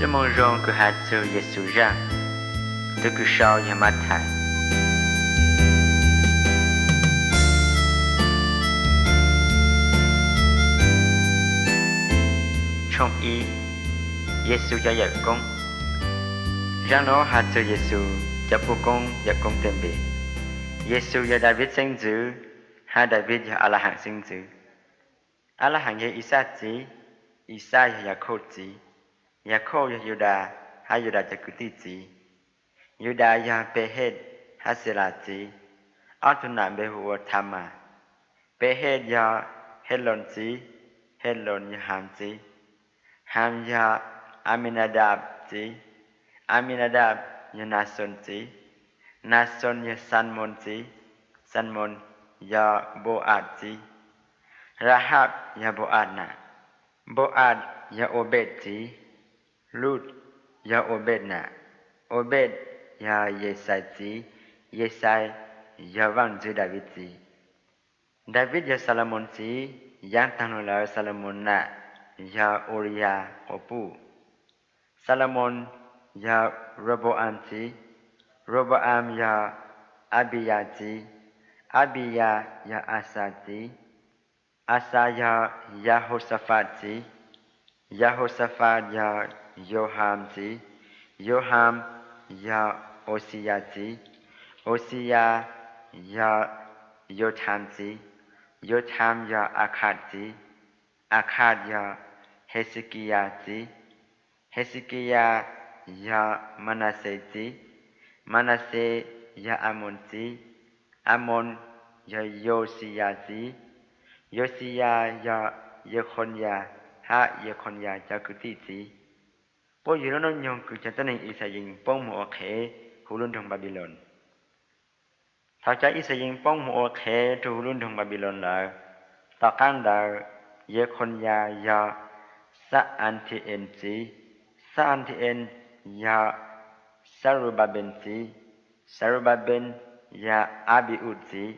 Ce monjon que hat Yesu Jean, de que shao yamatai. Trong y, Yesu ya yak công. Jean nó hat Yesu ya phụ công ya công tembe. Yesu ya David sinh dữ, ha David ya Alahang sinh dữ. Alahang ya Isa chỉ, Isa ya Yaakov chỉ. Yaakov ya Yuda, ha Yuda ya Kuti chỉ. Yuda ya Pehet, ha Sela chỉ. Altuna behu Thama. Pehet ya Helon chỉ, Helon ya Ham chỉ. Ham ya Aminadab chỉ. Aminadab ya Nason chỉ. Nason ya Salmon chỉ. Salmon ya Boaz chỉ. Rahab ya Boaz na. Boaz ya Obed chỉ. Lut ya Obed na. Obed ya Yesai chỉ. Yesai ya vang chữ David chỉ. David ya Salomon chỉ. Yang tăng là Salomon na. Ya Uriah Opu. Salomon ya Roboam chỉ. Roboam ya Abia chỉ. Abia ya Asa chỉ. Asa ya Yehoshaphat chỉ. Yehoshaphat ya Yoham chỉ. Yoham ya Osia chỉ. Osia ya Yotham chỉ. Yotham ya Akhad chỉ. Akhad ya Hezekiah chỉ. Hezekiah ya Manasseh chỉ. Manasseh ya Amon chỉ. Amon ya Josiah chỉ. Josiah ya Yekhoniah, ha Yekhoniah ya Kuti chỉ. Bố dữ nó nhung cứ cho tên này Israel bông mùa khế hữu luân trong Babylon. Thảo cha Israel bông mùa khế trong hữu luân trong Babylon là tao căn là Yekhoniah ya Saantien chỉ. Saantien ya Sarubaben chỉ. Sarubaben ya Abiud chỉ.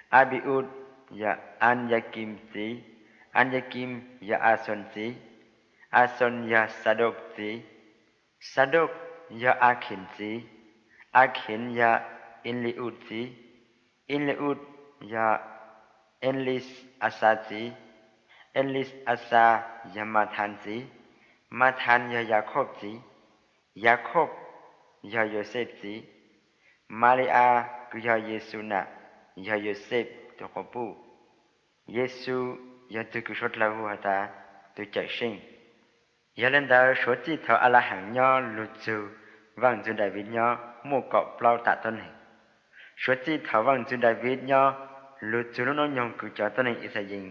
Abiud ya Anyakim chỉ. Anyakim ya Ason chỉ. Ason ya Sadok chỉ. Sadok ya Akhin chỉ. Akhin ya Eliud chỉ. Eliud ya Elis Asa chỉ. Elis Asa ya Mathan chỉ. Mathan ya Jacob chỉ. Jacob ya Joseph chỉ. Maria ya Yesu na ya Joseph tu khopu. Yesu ya tu kusot lahu hata tu chạy sinh. Ya lên đó số chỉ thọ Alahang nho lụt dù vang chữ David nho mua cọ plau tạ tôn hình. Số chỉ thọ vang chữ David nho lụt dù nó nhong cứ cho tôn hình Israel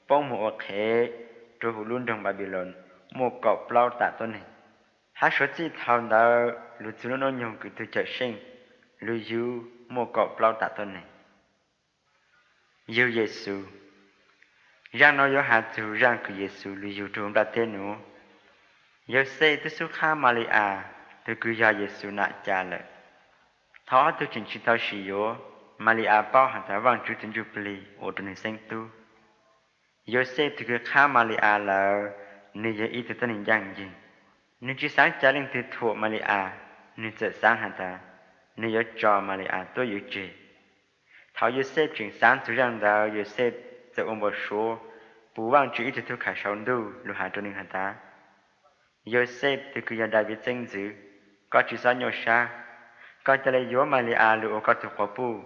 bông mùa khế trù hữu luân trong Babylon mua cọ plau tạ tôn hình. Há số chỉ thọ đó lụt dù nó nhong cứ tu chạy sinh lụt dù mua cọ plau tạ tôn hình. Yêu Giêsu Giang nói hạt dù Giang của Giêsu lụt dù trù đã tên nữa. Yêu xây tu su kha Maria tu cứ ya Giêsu nạ cha lợi. Thó tu trình chỉ tao sử dụng Maria bao hạt thảo vang chú tin Jubilee ở trên sinh tu. Yêu xây tu cứ kha Maria là nơi giờ ý tu tên hình dạng gì. Nơi chỉ sáng cha lên tu thuộc Maria nơi giờ sáng hạt thảo nơi giờ cho Maria tôi yêu chị. Thảo yêu xây trình sáng tu rằng đó yêu xây giờ ôm một số bù vang chú ý tu khả sống đủ lưu hạt trên hạt thảo. Joseph từ khi David sinh dữ, có chỉ sao nhau xa, có cho lấy gió Maria lưu có thuộc khổ bù,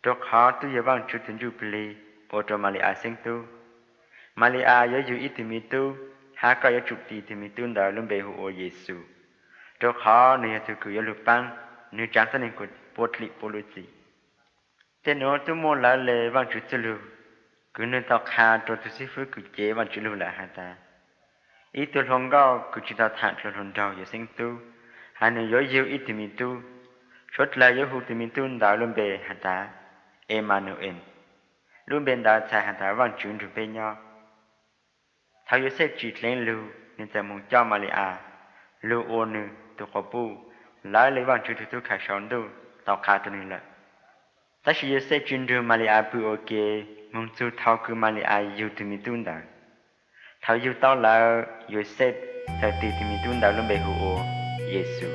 trước họ tu giờ vang chú tin Jubilee, ở trong Maria sinh tu, Maria giờ dù ít tìm tu, há có giờ chụp tìm tu đó luôn bề hộ Giêsu, trước họ nơi từ khi giờ lục băng, nơi trang thân của bột lị policy, tên nó tu mua lại lệ vang chú tư lưu, cứ nơi tao khai cho tu sĩ phước cứ chế vang chú lưu là hả ta. Ý tu hồng gạo cứ chỉ tao thản cho hồn đầu giờ sinh tu, hai người dối yêu ít tìm tu, suốt là dối hụt tìm tu đạo luôn bề hạt ta, Emmanuel, luôn bên đạo chạy hạt ta vang chuyển được bên nhau. Thảo dối xếp chỉ lên lưu nên tại mong cho Maria, lưu ô nữ tu khổ bù, lại lấy vang chuyển tu khả sống tu, tao khá tu nên lợi. Ta chỉ dối xếp chuyển được Maria bù ok, mong tu thảo cứ Maria yêu tìm tu đạo. thảo yêu tao là yêu xét thảo tì thì mình tuân đạo lâm bề hữu ồ Giêsu